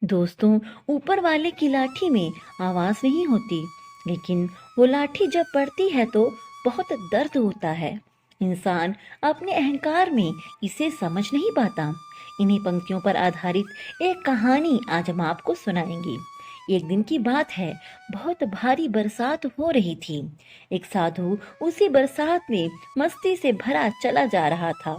दोस्तों, ऊपर वाले की लाठी में आवाज नहीं होती, लेकिन वो लाठी जब पड़ती है तो बहुत दर्द होता है। इंसान अपने अहंकार में इसे समझ नहीं पाता। इन्हीं पंक्तियों पर आधारित एक कहानी आज हम आपको सुनाएंगे। एक दिन की बात है, बहुत भारी बरसात हो रही थी। एक साधु उसी बरसात में मस्ती से भरा चला जा रहा था।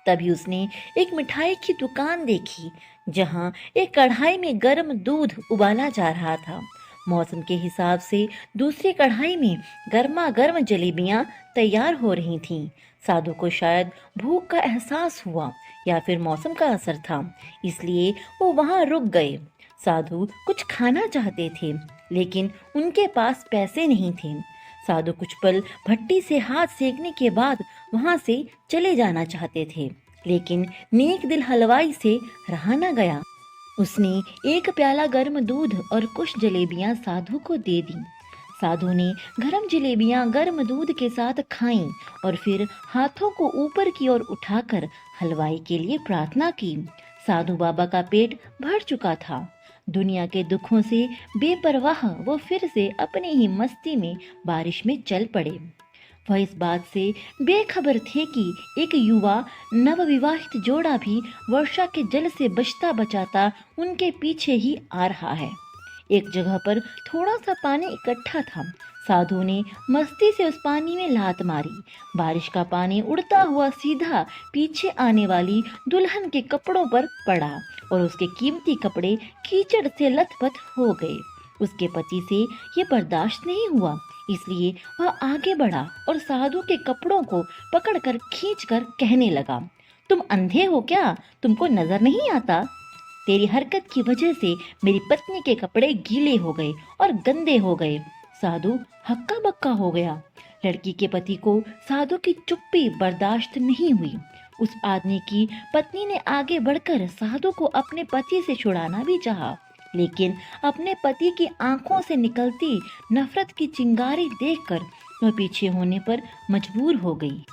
तभी उसने एक मिठाई की दुकान देखी, जहां एक कढ़ाई में गर्म दूध उबाला जा रहा था। मौसम के हिसाब से दूसरी कढ़ाई में गर्मा गर्म जलेबियां तैयार हो रही थीं। साधु को शायद भूख का एहसास हुआ या फिर मौसम का असर था, इसलिए वो वहां रुक गए। साधु कुछ खाना चाहते थे, लेकिन उनके पास पैसे नहीं थे। साधु कुछ पल भट्टी से हाथ सेकने के बाद वहां से चले जाना चाहते थे, लेकिन नेक दिल हलवाई से रहा न गया। उसने एक प्याला गर्म दूध और कुछ जलेबियां साधु को दे दी। साधु ने गर्म जलेबियां गर्म दूध के साथ खाईं और फिर हाथों को ऊपर की ओर उठाकर हलवाई के लिए प्रार्थना की। साधु बाबा का पेट भर चुका था। दुनिया के दुखों से बेपरवाह वो फिर से अपनी ही मस्ती में बारिश में चल पड़े। वह इस बात से बेखबर थे कि एक युवा नवविवाहित जोड़ा भी वर्षा के जल से बचता बचाता उनके पीछे ही आ रहा है। एक जगह पर थोड़ा सा पानी इकट्ठा था। साधु ने मस्ती से उस पानी में लात मारी। बारिश का पानी उड़ता हुआ सीधा पीछे आने वाली दुल्हन के कपड़ों पर पड़ा और उसके कीमती कपड़े कीचड़ से लथपथ हो गए। उसके पति से ये बर्दाश्त नहीं हुआ, इसलिए वह आगे बढ़ा और साधु के कपड़ों को पकड़कर खींचकर कहने लगा, तुम अंधे हो क्या? तुमको नजर नहीं आता? तेरी हरकत की वजह से मेरी पत्नी के कपड़े गीले हो गए और गंदे हो गए। साधु हक्का बक्का हो गया। लड़की के पति को साधु की चुप्पी बर्दाश्त नहीं हुई। उस आदमी की पत्नी ने आगे बढ़कर साधु को अपने पति से छुड़ाना भी चाहा, लेकिन अपने पति की आंखों से निकलती नफरत की चिंगारी देखकर वह पीछे होने पर मजबूर हो गई।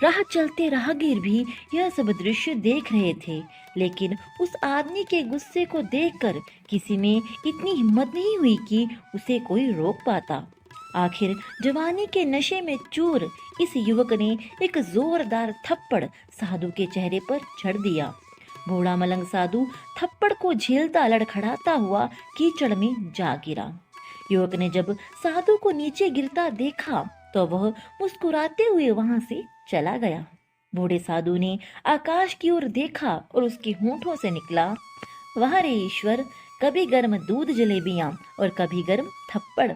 राह चलते राहगीर भी यह सब दृश्य देख रहे थे, लेकिन उस आदमी के गुस्से को देखकर किसी में इतनी हिम्मत नहीं हुई कि उसे कोई रोक पाता। आखिर जवानी के नशे में चूर इस युवक ने एक जोरदार थप्पड़ साधु के चेहरे पर जड़ दिया। बूढ़ा मलंग साधु थप्पड़ को झेलता लड़खड़ाता हुआ कीचड़ में जा गिरा। युवक ने जब साधु को नीचे गिरता देखा तो वह मुस्कुराते हुए वहां से चला गया। बूढ़े साधु ने आकाश की ओर देखा और उसके होंठों से निकला, वाह रे ईश्वर, कभी गर्म दूध जलेबियां और कभी गर्म थप्पड़,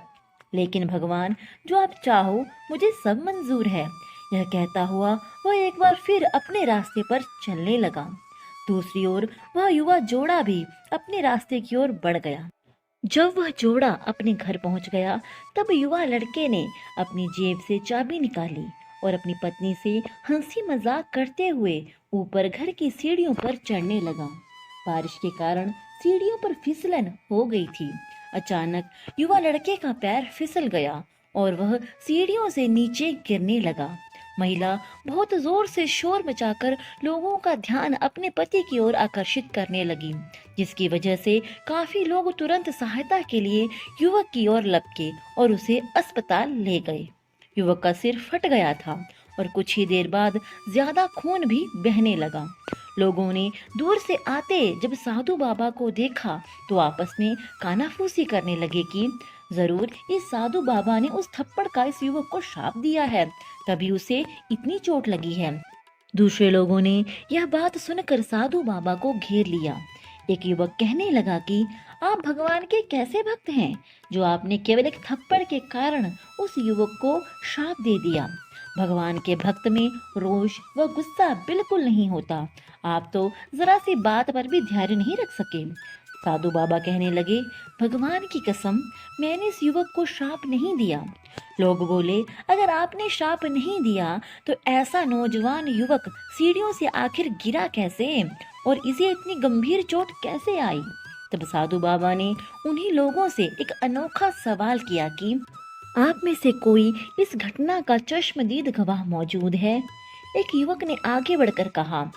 लेकिन भगवान जो आप चाहो मुझे सब मंजूर है। यह कहता हुआ वह एक बार फिर अपने रास्ते पर चलने लगा। दूसरी ओर वह युवा जोड़ा भी अपने रास्ते की ओर बढ़ गया। जब वह जोड़ा अपने घर पहुंच गया, तब युवा लड़के ने अपनी जेब से चाबी निकाली और अपनी पत्नी से हंसी मजाक करते हुए ऊपर घर की सीढ़ियों पर चढ़ने लगा। बारिश के कारण सीढ़ियों पर फिसलन हो गई थी। अचानक युवा लड़के का पैर फिसल गया और वह सीढ़ियों से नीचे गिरने लगा। महिला बहुत जोर से शोर मचाकर लोगों का ध्यान अपने पति की ओर आकर्षित करने लगी, जिसकी वजह से काफी लोग तुरंत सहायता के लिए युवक की ओर लपके और उसे अस्पताल ले गए। युवक का सिर फट गया था और कुछ ही देर बाद ज्यादा खून भी बहने लगा। लोगों ने दूर से आते जब साधु बाबा को देखा तो आपस में कानाफूसी करने लगे कि जरूर इस साधु बाबा ने उस थप्पड़ का इस युवक को श्राप दिया है, तभी उसे इतनी चोट लगी है। दूसरे लोगों ने यह बात सुनकर साधु बाबा को घेर लिया। एक युवक कहने लगा कि आप भगवान के कैसे भक्त हैं, जो आपने केवल एक थप्पड़ के कारण उस युवक को श्राप दे दिया। भगवान के भक्त में रोष व गुस्सा बिल्कुल नहीं होता। आप तो जरा सी बात पर भी ध्यान नहीं रख सके। साधु बाबा कहने लगे, भगवान की कसम, मैंने इस युवक को श्राप नहीं दिया। लोग बोले, अगर आपने श्राप नहीं दिया तो ऐसा नौजवान युवक सीढ़ियों से आखिर गिरा कैसे और इसे इतनी गंभीर चोट कैसे आई? तब साधु बाबा ने उन्हीं लोगों से एक अनोखा सवाल किया कि आप में से कोई इस घटना का चश्मदीद गवाह मौजूद है? एक युवक ने आगे बढ़कर कहा,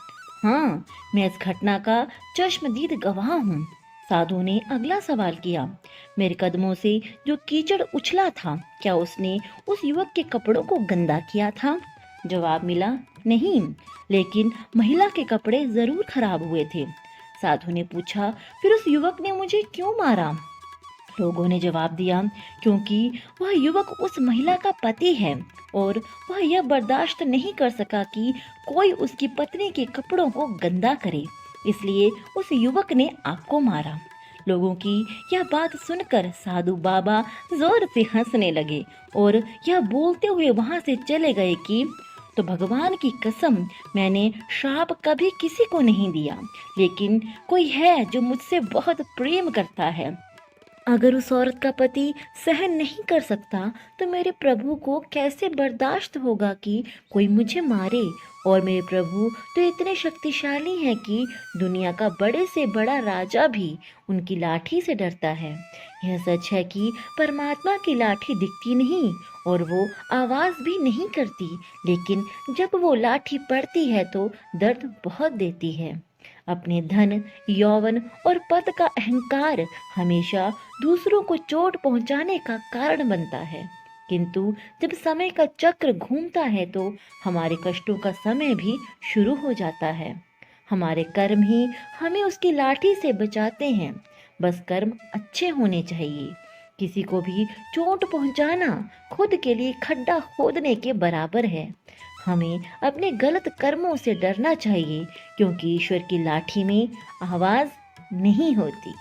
हाँ, मैं इस घटना का चश्मदीद गवाह हूँ। साधु ने अगला सवाल किया, मेरे कदमों से जो कीचड़ उछला था, क्या उसने उस युवक के कपड़ों को गंदा किया था? जवाब मिला, नहीं, लेकिन महिला के कपड़े जरूर खराब हुए थे। साधु ने पूछा, फिर उस युवक ने मुझे क्यों मारा? लोगों ने जवाब दिया, क्योंकि वह युवक उस महिला का पति है और वह यह बर्दाश्त नहीं कर सका कि कोई उसकी पत्नी के कपड़ों को गंदा करे, इसलिए उस युवक ने आपको मारा। लोगों की यह बात सुनकर साधु बाबा जोर से हंसने लगे और यह बोलते हुए वहां से चले गए कि तो भगवान की कसम, मैंने श्राप कभी किसी को नहीं दिया, लेकिन कोई है जो मुझसे बहुत प्रेम करता है। अगर उस औरत का पति सहन नहीं कर सकता तो मेरे प्रभु को कैसे बर्दाश्त होगा कि कोई मुझे मारे? और मेरे प्रभु तो इतने शक्तिशाली हैं कि दुनिया का बड़े से बड़ा राजा भी उनकी लाठी से डरता है। यह सच है कि परमात्मा की लाठी दिखती नहीं और वो आवाज भी नहीं करती, लेकिन जब वो लाठी पड़ती है तो दर्द बहुत देती है। अपने धन, यौवन और पद का अहंकार हमेशा दूसरों को चोट पहुंचाने का कारण बनता है, किंतु जब समय का चक्र घूमता है तो हमारे कष्टों का समय भी शुरू हो जाता है। हमारे कर्म ही हमें उसकी लाठी से बचाते हैं। बस कर्म अच्छे होने चाहिए। किसी को भी चोट पहुंचाना खुद के लिए खड्डा खोदने के बराबर है। हमें अपने गलत कर्मों से डरना चाहिए, क्योंकि ईश्वर की लाठी में आवाज नहीं होती।